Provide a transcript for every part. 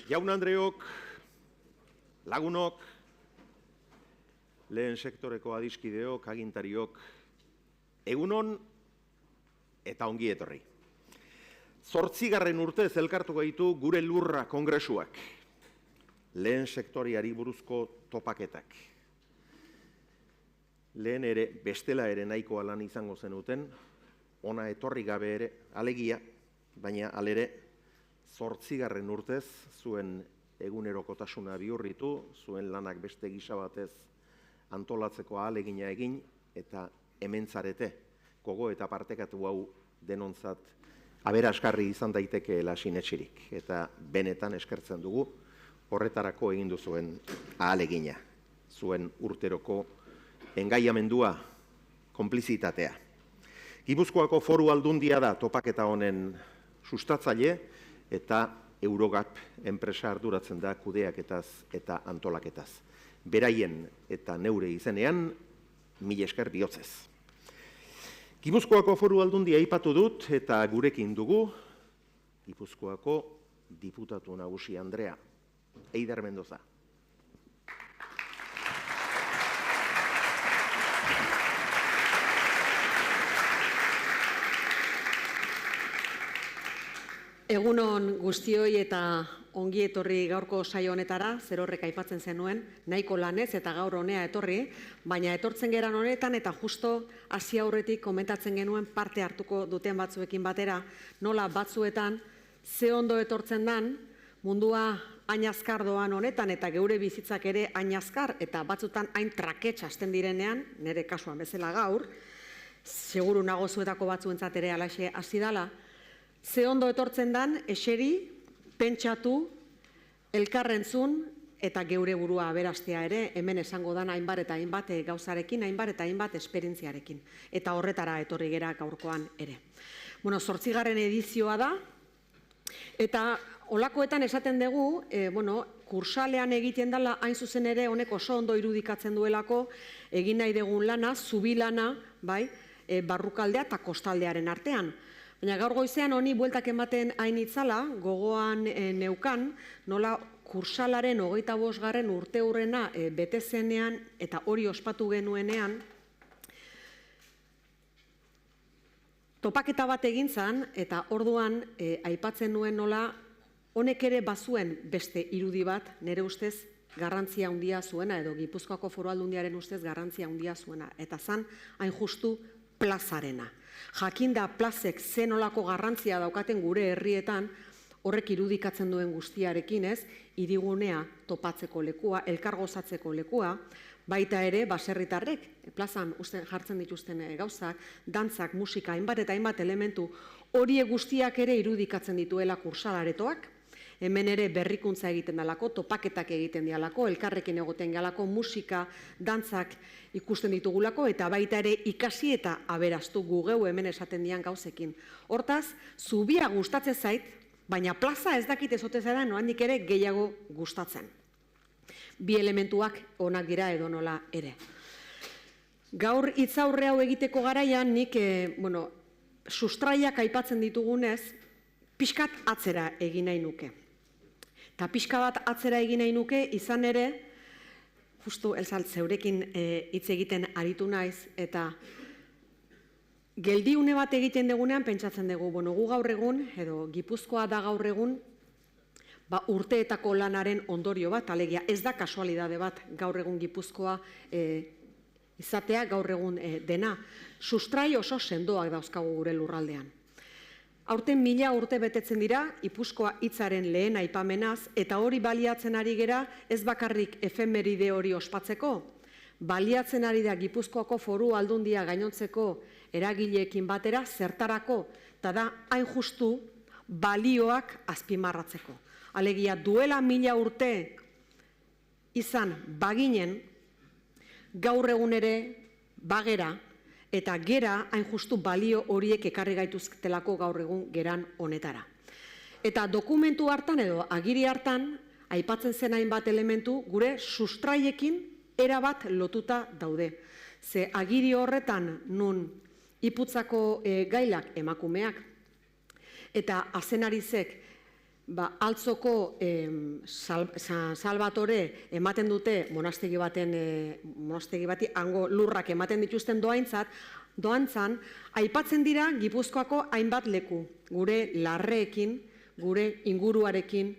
Jaun-andreok, lagunok, lehen sektoreko adiskideok, agintariok, egunon eta ongi etorri. 8. urtez elkartu gaitu gure lurra kongresuak, lehen sektoriari buruzko topaketak. Lehen ere, bestela ere nahikoa lan izango zenuten, ona etorri gabe ere, alegia, baina alere, 8. urtez zuen egunerokotasuna bihurritu, zuen lanak beste gisa batez antolatzeko ahalegina egin, eta hementzarete, gogo eta partekatu hau denontzat aberasgarri izan daitekeela sinetxirik. Eta benetan eskertzen dugu, horretarako egin duzuen ahalegina, zuen urteroko engaiamendua, konplizitatea. Gipuzkoako Foru Aldundia da topaketa honen sustatzaile, eta Eurogap enpresa arduratzen da kudeaketaz eta antolaketaz. Beraien eta neure izenean, mila esker bihotzez. Gipuzkoako Foru Aldundia aipatu dut eta gurekin dugu, Gipuzkoako diputatu nagusi Andrea, Eider Mendoza. Egunon guztioi eta ongi etorri gaurko saio honetara, zerorrek aipatzen zenuen, nahiko lanez eta gaur honea etorri, baina etortzen geran honetan eta justo hasi aurretik komentatzen genuen parte hartuko duten batzuekin batera, nola batzuetan ze ondo etortzen dan, mundua hain azkar doan honetan eta geure bizitzak ere hain azkar eta batzutan hain trakets hasten direnean, nire kasuan bezala gaur, seguru nago zuetako batzuentzat ere halaxe hasi dala, ze ondo etortzen dan, eseri, pentsatu, elkarrentzun eta geure burua aberastea ere, hemen esango dan hainbat eta hainbat gauzarekin, hainbat eta hainbat esperientziarekin. Eta horretara etorri gera gaurkoan ere. 8. edizioa da, eta olakoetan esaten dugu, kursalean egiten dela hain zuzen ere honek oso ondo irudikatzen duelako, egin nahi dugun lana, zubilana, barrukaldea eta kostaldearen artean. Baina gaur goizean honi bueltak ematen hain itzala, gogoan neukan, nola kursalaren 25. urteurrena bete zenean eta hori ospatu genuenean, topaketa bat egin zan eta orduan aipatzen nuen nola honek ere bazuen beste irudi bat, nire ustez garrantzia handia zuena edo Gipuzkoako Foru Aldundiaren ustez garrantzia handia zuena. Eta zan hain justu plazarena. Jakinda plazek zenolako garrantzia daukaten gure herrietan, horrek irudikatzen duen guztiarekin ez, hirigunea topatzeko lekua, elkargozatzeko lekua, baita ere baserritarrek, plazan jartzen dituzten gauzak, dantzak, musika, hainbat eta hainbat elementu, horiek guztiak ere irudikatzen dituela kursalaretoak, hemen ere berrikuntza egiten dalako, topaketak egiten dialako, elkarrekin egoten galako, musika, dantzak ikusten ditugulako, eta baita ere ikasi eta aberastu gugeu hemen esaten dian gauzekin. Hortaz, zubia gustatzen zait, baina plaza ez dakit ezote zaidan noandik ere gehiago gustatzen. Bi elementuak onak dira edo nola ere. Gaur hitzaurre hau egiteko garaian nik, sustraiak aipatzen ditugunez, pixkat atzera egin nahi nuke. Eta pixka bat atzera egin nahi nuke, izan ere, justu elzalt zeurekin hitz egiten aritu naiz, eta geldiune bat egiten dugunean pentsatzen dugu, gu gaur egun, edo Gipuzkoa da gaur egun, urteetako lanaren ondorio bat, alegia ez da kasualidade bat gaur egun Gipuzkoa izatea, gaur egun dena. Sustrai oso sendoak dauzkagu gure lurraldean. Aurten 1000 urte betetzen dira, Gipuzkoa hitzaren lehen aipamenaz, eta hori baliatzen ari gera ez bakarrik efemeride hori ospatzeko, baliatzen ari da Gipuzkoako Foru Aldundia gainontzeko eragileekin batera zertarako, eta da hain justu balioak azpimarratzeko. Alegia duela 1000 urte izan baginen, gaur egun ere bagera, eta gera hain justu balio horiek ekarri gaituztelako gaur egun geran honetara. Eta dokumentu hartan edo agiri hartan, aipatzen zen hainbat elementu, gure sustraiekin erabat lotuta daude. Ze agiri horretan nun iputzako gailak emakumeak, eta azenarizek Altzoko Salvatore ematen dute monastegi bati hango lurrak ematen dituzten doantzan, aipatzen dira Gipuzkoako hainbat leku, gure larreekin, gure inguruarekin,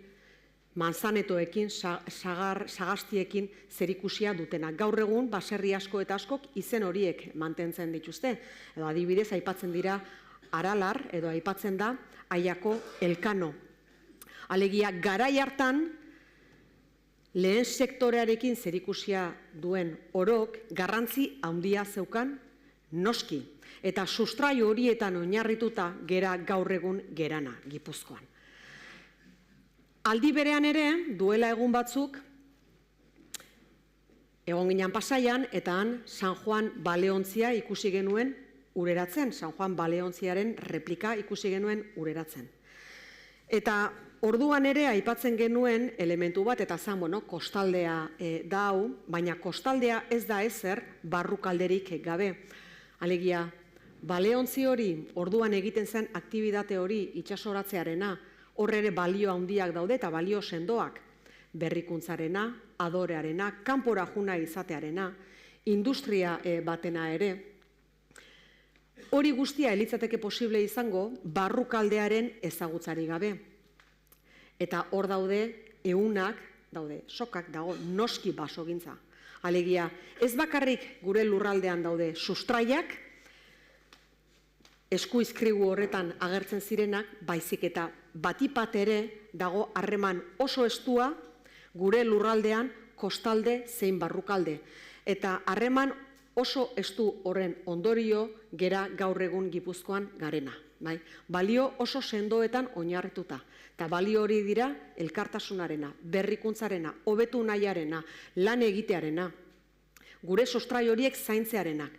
manzanetoekin, sagastiekin zerikusia dutena. Gaur egun, baserri asko eta askok izen horiek mantentzen dituzte. Edo adibidez, aipatzen dira Aralar, edo aipatzen da Aiako Elkano. Alegia, garai hartan, lehen sektorearekin zerikusia duen orok, garrantzi handia zeukan noski. Eta sustraio horietan oinarrituta gera gaur egun gerana, Gipuzkoan. Aldi berean ere, duela egun batzuk, egon ginen Pasaian, eta han San Juan Baleontzia ikusi genuen ureratzen, San Juan Baleontziaren replika ikusi genuen ureratzen. Eta orduan ere aipatzen genuen elementu bat, eta zan, kostaldea da hau, baina kostaldea ez da ezer barrukalderik gabe. Alegia, Baleontzi hori, orduan egiten zen aktibitate hori itsasoratzearena, hor ere balio handiak daude eta balio sendoak, berrikuntzarena, adorearena, kanpora juna izatearena, industria batena ere. Hori guztia elitzateke posible izango barrukaldearen ezagutzari gabe. Eta hor daude ehunak, daude sokak, dago noski basogintza. Alegia, ez bakarrik gure lurraldean daude sustraiak, eskuizkribu horretan agertzen zirenak, baizik eta batipat ere dago harreman oso estua gure lurraldean kostalde zein barrukalde. Eta harreman oso estu horren ondorio gera gaur egun Gipuzkoan garena. Balio oso sendoetan oinarrituta. Eta balio hori dira elkartasunarena, berrikuntzarena, hobetu nahiarena, lan egitearena, gure sustrai horiek zaintzearenak.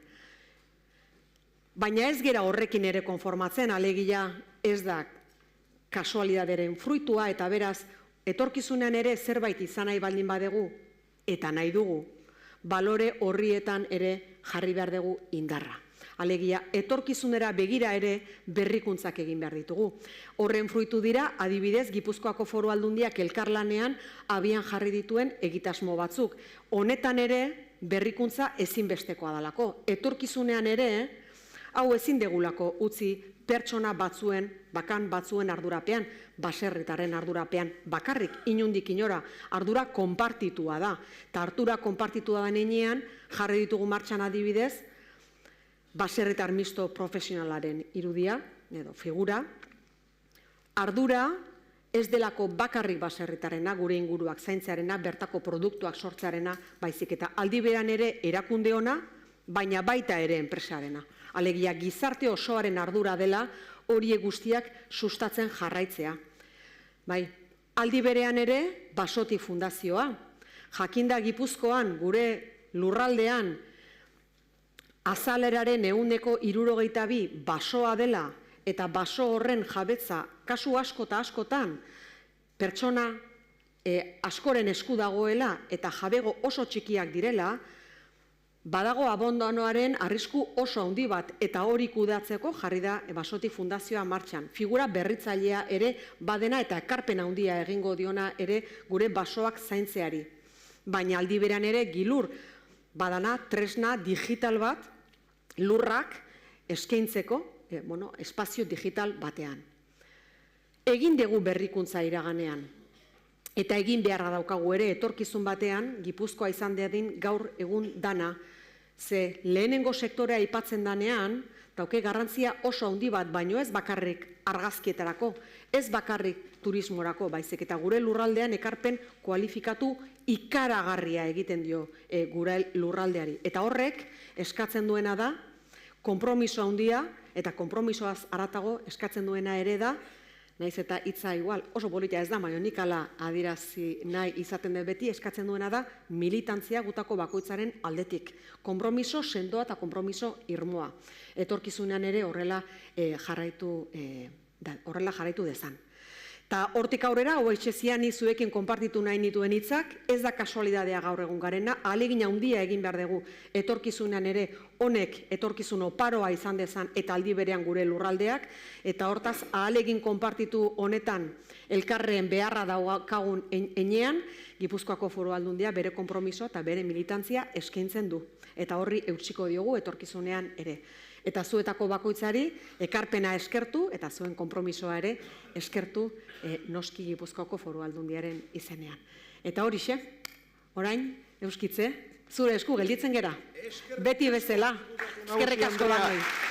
Baina ez gera horrekin ere konformatzen, alegia ez da kasualidaderen fruitua, eta beraz, etorkizunean ere zerbait izan nahi baldin badegu, eta nahi dugu, balore horrietan ere jarri behar dugu indarra. Alegia, etorkizunera begira ere berrikuntzak egin behar ditugu. Horren fruitu dira, adibidez, Gipuzkoako Foru Aldundiak elkarlanean abian jarri dituen egitasmo batzuk. Honetan ere, berrikuntza ezinbestekoa dalako. Etorkizunean ere, hau ezin degulako utzi pertsona batzuen, bakan batzuen ardurapean, baserritaren ardurapean, bakarrik inundik inora, ardura konpartitua da. Eta ardura konpartitua da nenean, jarri ditugu martxan adibidez, baserritar misto profesionalaren irudia, edo figura, ardura ez delako bakarrik baserritarena, gure inguruak zaintzearena, bertako produktuak sortzearena, baizik eta aldi berean ere erakunde ona, baina baita ere enpresarena. Alegia, gizarte osoaren ardura dela horiek guztiak sustatzen jarraitzea. Aldi berean ere, Basoti Fundazioa, jakinda Gipuzkoan, gure lurraldean, azaleraren 162 basoa dela, eta baso horren jabetza kasu asko eta askotan pertsona askoren esku dagoela eta jabego oso txikiak direla, badago abandonoaren arrisku oso handi bat, eta hori kudeatzeko jarri da Basoti Fundazioa martxan. Figura berritzailea ere badena eta ekarpen handia egingo diona ere gure basoak zaintzeari. Baina aldi berean ere gilur badana tresna digital bat lurrak eskaintzeko, espazio digital batean. Egin dugu berrikuntza iraganean, eta egin beharra daukagu ere etorkizun batean, Gipuzkoa izan dadin gaur egun dana, ze lehenengo sektorea aipatzen danean, dauke garrantzia oso handi bat, baino ez bakarrik argazkietarako, ez bakarrik turismorako, baizik eta gure lurraldean ekarpen kualifikatu ikaragarria egiten dio gure lurraldeari. Eta horrek eskatzen duena da, konpromiso handia, eta konpromisoaz haratago eskatzen duena ere da, naiz eta hitza igual oso polita ez da, baina nik hala adierazi nahi izaten den beti, eskatzen duena da militantzia gutako bakoitzaren aldetik. Konpromiso sendoa eta konpromiso irmoa. Etorkizunean ere horrela jarraitu dezan. Eta hortik aurrera, hoetxezian izuekin konpartitu nahi nituen hitzak, ez da kasualidadea gaur egun garena, ahalegin handia egin behar dugu etorkizunean ere honek etorkizun oparoa izan dezan eta aldi berean gure lurraldeak, eta hortaz ahalegin konpartitu honetan elkarren beharra daukagun enean, Gipuzkoako Foru Aldundia bere konpromisoa eta bere militantzia eskaintzen du. Eta horri eutsiko diogu etorkizunean ere. Eta zuetako bakoitzari ekarpena eskertu eta zuen konpromisoa ere eskertu noski Gipuzkoako Foru Aldundiaren izenean. Eta horixe, orain, Euskitze, zure esku gelditzen gera. Beti bezala. Eskerrik asko lanoi.